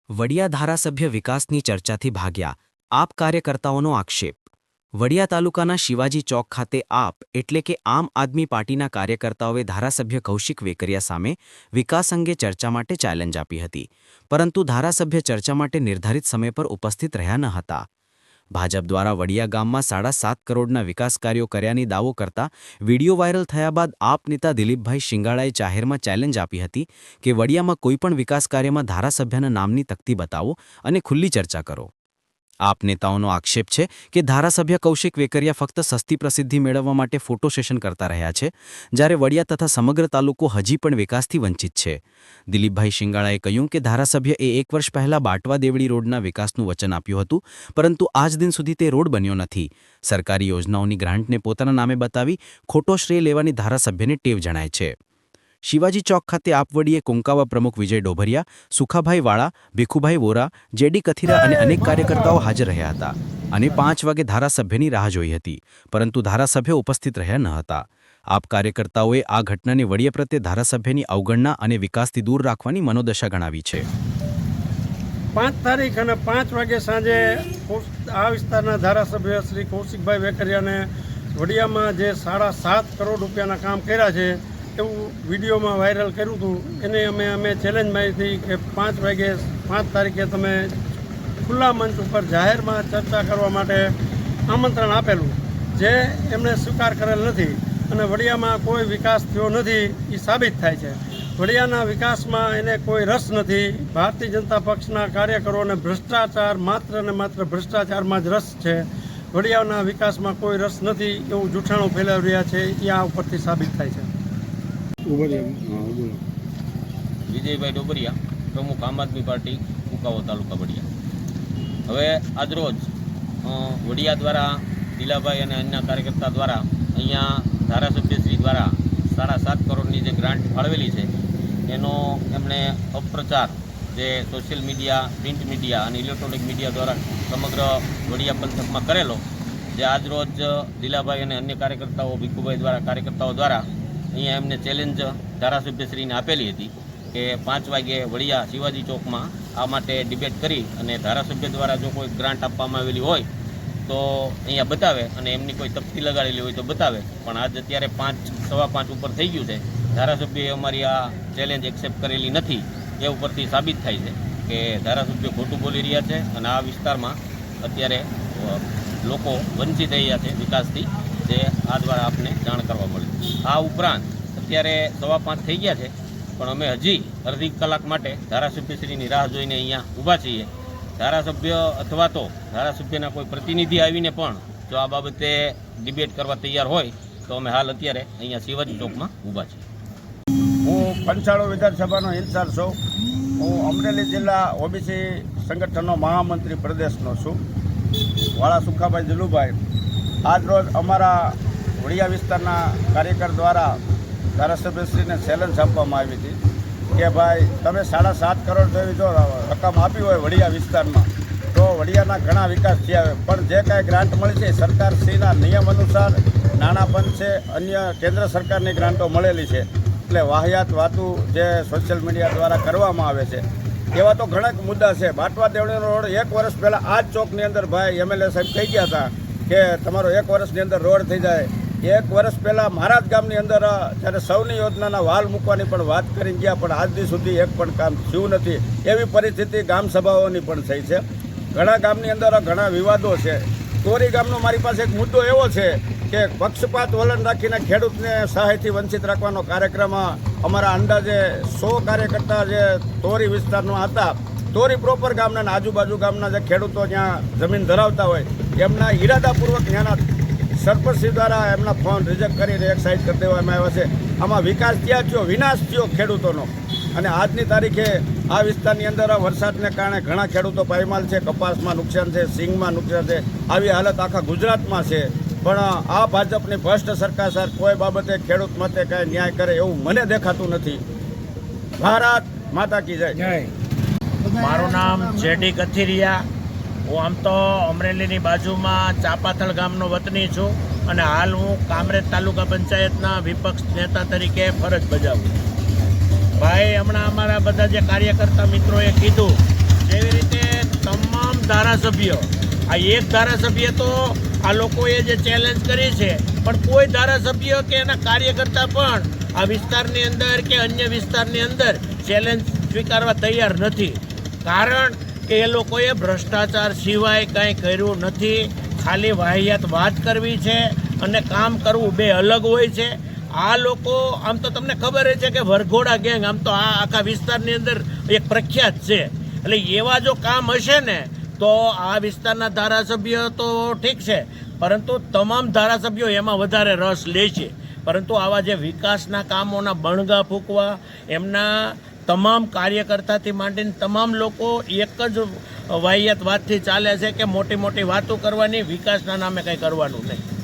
વડિયા ધારાસભ્ય વિકાસની ચર્ચાથી ભાગ્યા આપ કાર્યકર્તાઓનો આક્ષેપ। વડિયા તાલુકાના શિવાજી ચોક ખાતે આપ એટલે કે આમ આદમી પાર્ટીના કાર્યકર્તાઓએ ધારાસભ્ય કૌશિક વેકરિયા સામે વિકાસ અંગે ચર્ચા માટે ચેલેન્જ આપી હતી, પરંતુ ધારાસભ્ય ચર્ચા માટે નિર્ધારિત સમય પર ઉપસ્થિત રહ્યા ન હતા। ભાજપ દ્વારા વડિયા ગામમાં 7.5 કરોડના વિકાસ કાર્યો કર્યાની દાવો કરતા વિડીયો વાયરલ થયા બાદ આપ નેતા દિલીપભાઈ શિંગાળાએ જાહેરમાં ચેલેન્જ આપી હતી કે વડિયામાં કોઈપણ વિકાસ કાર્યમાં ધારાસભ્યના નામની તકતી બતાવો અને ખુલ્લી ચર્ચા કરો। આપ નેતાઓનો આક્ષેપ છે કે ધારાસભ્ય કૌશિક વેકરિયા ફક્ત સસ્તી પ્રસિદ્ધિ મેળવવા માટે ફોટો સેશન કરતા રહ્યા છે, જ્યારે વડિયા તથા સમગ્ર તાલુકો હજી પણ વિકાસથી વંચિત છે। દિલીપભાઈ શિંગાળાએ કહ્યું કે ધારાસભ્યએ 1 વર્ષ પહેલા બાટવા દેવળી રોડના વિકાસનું વચન આપ્યું હતું, પરંતુ આજ દિન સુધી તે રોડ બન્યો નથી। સરકારી યોજનાઓની ગ્રાન્ટને પોતાના નામે બતાવી ખોટો શ્રેય લેવાની ધારાસભ્યને ટેવ જણાય છે। શિવાજી ચોક ખાતે આપવડીએ કોંકાવા પ્રમુખ વિજય ડોભરિયા, સુખાભાઈ વાળા, ભીખુભાઈ વોરા, જેડી કથિરા અને અનેક કાર્યકર્તાઓ હાજર રહ્યા હતા અને 5 વાગે ધારાસભ્યની રાહ જોઈ હતી, પરંતુ ધારાસભ્ય ઉપસ્થિત રહ્યા ન હતા। આપ કાર્યકર્તાઓએ આ ઘટનાને વડિયા પ્રત્યે ધારાસભ્યની અવગણના અને વિકાસથી દૂર રાખવાની મનોદશા ગણાવી છે। 5 તારીખ અને 5 વાગે સાંજે આ વિસ્તારના ધારાસભ્ય શ્રી કૌશિકભાઈ વેકરિયાને વડિયામાં જે 7.5 કરોડ રૂપિયાના કામ કર્યા છે એવું વિડીયોમાં વાયરલ કર્યું હતું। એને અમે ચેલેન્જ મારી હતી કે 5 વાગે 5 તારીખે તમે ખુલ્લા મંચ ઉપર જાહેરમાં ચર્ચા કરવા માટે આમંત્રણ આપેલું, જે એમણે સ્વીકાર કરેલ નથી અને વડિયામાં કોઈ વિકાસ થયો નથી એ સાબિત થાય છે। વડિયાના વિકાસમાં એને કોઈ રસ નથી। ભારતીય જનતા પક્ષના કાર્યકરોને ભ્રષ્ટાચાર, માત્ર ને માત્ર ભ્રષ્ટાચારમાં જ રસ છે। વડિયાના વિકાસમાં કોઈ રસ નથી એવું જૂઠાણું ફેલાવી રહ્યા છે, એ આ ઉપરથી સાબિત થાય છે। વિજયભાઈ ડોબરિયા, પ્રમુખ આમ આદમી પાર્ટી કુંકાવો તાલુકા વડિયા। હવે આજરોજ વડિયા દ્વારા દિલાભાઈ અને અન્ય કાર્યકર્તા દ્વારા અહીંયા ધારાસભ્યશ્રી દ્વારા 7.5 કરોડની જે ગ્રાન્ટ ફાળવેલી છે એનો એમણે અપપ્રચાર જે સોશિયલ મીડિયા, પ્રિન્ટ મીડિયા અને ઇલેક્ટ્રોનિક મીડિયા દ્વારા સમગ્ર વડિયા પંથકમાં કરેલો, જે આજરોજ દિલાભાઈ અને અન્ય કાર્યકર્તાઓ, ભીખુભાઈ દ્વારા કાર્યકર્તાઓ દ્વારા અહીંયા એમને ચેલેન્જ ધારાસભ્યશ્રીને આપેલી હતી કે 5 વાગે વડિયા શિવાજી ચોકમાં આ માટે ડિબેટ કરી અને ધારાસભ્ય દ્વારા જો કોઈ ગ્રાન્ટ આપવામાં આવેલી હોય તો અહીંયા બતાવે અને એમની કોઈ તકતી લગાડેલી હોય તો બતાવે। પણ આજ અત્યારે 5:15 ઉપર થઈ ગયું છે, ધારાસભ્યએ અમારી આ ચેલેન્જ એક્સેપ્ટ કરેલી નથી, એ ઉપરથી સાબિત થાય છે કે ધારાસભ્ય ખોટું બોલી રહ્યા છે અને આ વિસ્તારમાં અત્યારે લોકો વંચિત થઈ રહ્યા છે વિકાસથી, જે આ દ્વારા આપને જાણ કરવા મળી। આ ઉપરાંત અત્યારે 5:15 થઈ ગયા છે, પણ અમે હજી અડધી કલાક માટે ધારાસભ્યશ્રીની રાહ જોઈને અહીંયા ઊભા છીએ। ધારાસભ્ય અથવા તો ધારાસભ્યના કોઈ પ્રતિનિધિ આવીને પણ જો આ બાબતે ડિબેટ કરવા તૈયાર હોય તો અમે હાલ અત્યારે અહીંયા શિવાજી ચોકમાં ઊભા છીએ। હું પંચાળો વિધાનસભાનો ઇન્ચાર્જ છું। હું અમરેલી જિલ્લા ઓબીસી સંગઠનનો મહામંત્રી પ્રદેશનો છું, વાળા સુખાભાઈ જલુભાઈ। આજરોજ અમારા વડિયા વિસ્તારના કાર્યકર દ્વારા ધારાસભ્યશ્રીને ચેલેન્જ આપવામાં આવી હતી કે ભાઈ તમે 7.5 કરોડ જેવી જો રકમ આપી હોય વડિયા વિસ્તારમાં તો વડિયાના ઘણા વિકાસ થયા, પણ જે કાંઈ ગ્રાન્ટ મળી છે સરકારશ્રીના નિયમ અનુસાર નાણાં પંચ છે, અન્ય કેન્દ્ર સરકારની ગ્રાન્ટો મળેલી છે, એટલે વાહિયાત વાતું જે સોશિયલ મીડિયા દ્વારા કરવામાં આવે છે એવા તો ઘણા મુદ્દા છે। બાટવા દેવળીનો રોડ 1 વર્ષ પહેલાં આ જ ચોકની અંદર ભાઈ એમએલએ સાહેબ કહી ગયા હતા કે તમારો 1 વર્ષની અંદર રોડ થઈ જાય। 1 વર્ષ પહેલાં મારા જ ગામની અંદર જ્યારે સૌની યોજનાના વાલ મૂકવાની પણ વાત કરી ગયા, પણ આજ દી સુધી એક પણ કામ થયું નથી। એવી પરિસ્થિતિ ગામ સભાઓની પણ થઈ છે। ઘણા ગામની અંદર ઘણા વિવાદો છે। તોરી ગામનો મારી પાસે એક મુદ્દો એવો છે કે પક્ષપાત વલણ રાખીને ખેડૂતને સહાયથી વંચિત રાખવાનો કાર્યક્રમ અમારા અંદાજે 100 કાર્યકર્તા જે તોરી વિસ્તારના હતા, તોરી પ્રોપર ગામના અને આજુબાજુ ગામના જે ખેડૂતો ત્યાં જમીન ધરાવતા હોય એમના ઈરાદાપૂર્વક ત્યાંના સરપંચશ્રી દ્વારા એમના ફોન રિજેક્ટ કરીને એક સાઈડ કરી દેવામાં આવ્યા છે। આમાં વિકાસ ક્યાં થયો, વિનાશ થયો ખેડૂતોનો। અને આજની તારીખે આ વિસ્તારની અંદર વરસાદને કારણે ઘણા ખેડૂતો પાયમાલ છે, કપાસમાં નુકસાન છે, સિંગમાં નુકસાન છે, આવી હાલત આખા ગુજરાતમાં છે। પણ આ ભાજપની ભ્રષ્ટ સરકાર સર કોઈ બાબતે ખેડૂત માટે કાંઈ ન્યાય કરે એવું મને દેખાતું નથી। ભારત માતા કી જય। મારું નામ જેડી કથિરિયા। હું આમ તો અમરેલીની બાજુમાં ચાપાથળ ગામનો વતની છું અને હાલ હું કામરેજ તાલુકા પંચાયતના વિપક્ષ નેતા તરીકે ફરજ બજાવું। ભાઈ હમણાં અમારા બધા જે કાર્યકર્તા મિત્રોએ કીધું જેવી ધારાસભ્ય, આ એક ધારાસભ્ય તો આ લોકોએ જે ચેલેન્જ કરી છે, પણ કોઈ ધારાસભ્ય કે એના કાર્યકર્તા પણ આ વિસ્તારની અંદર કે અન્ય વિસ્તારની અંદર ચેલેન્જ સ્વીકારવા તૈયાર નથી. કારણ કે એ લોકોએ ભ્રષ્ટાચાર સિવાય કાંઈ કર્યું નથી. ખાલી વાહિયાત વાત કરવી છે અને કામ કરવું બે અલગ હોય છે. આ લોકો આમ તો તમને ખબર છે કે વરઘોડા ગેંગ આમ તો આ આખા વિસ્તારની અંદર એક પ્રખ્યાત છે. એટલે એવા જો કામ હશે ને તો આ વિસ્તારના ધારાસભ્ય તો ઠીક છે, પરંતુ તમામ ધારાસભ્યો એમાં વધારે રસ લે છે. પરંતુ આવા જે વિકાસના કામોના બણગા ફૂંકવા, એમના તમામ કાર્યકર્તાથી માંડીને તમામ લોકો એક જ વાહિયાત વાતથી ચાલે છે કે મોટી મોટી વાતો કરવાની, વિકાસના નામે કંઈ કરવાનું નહીં.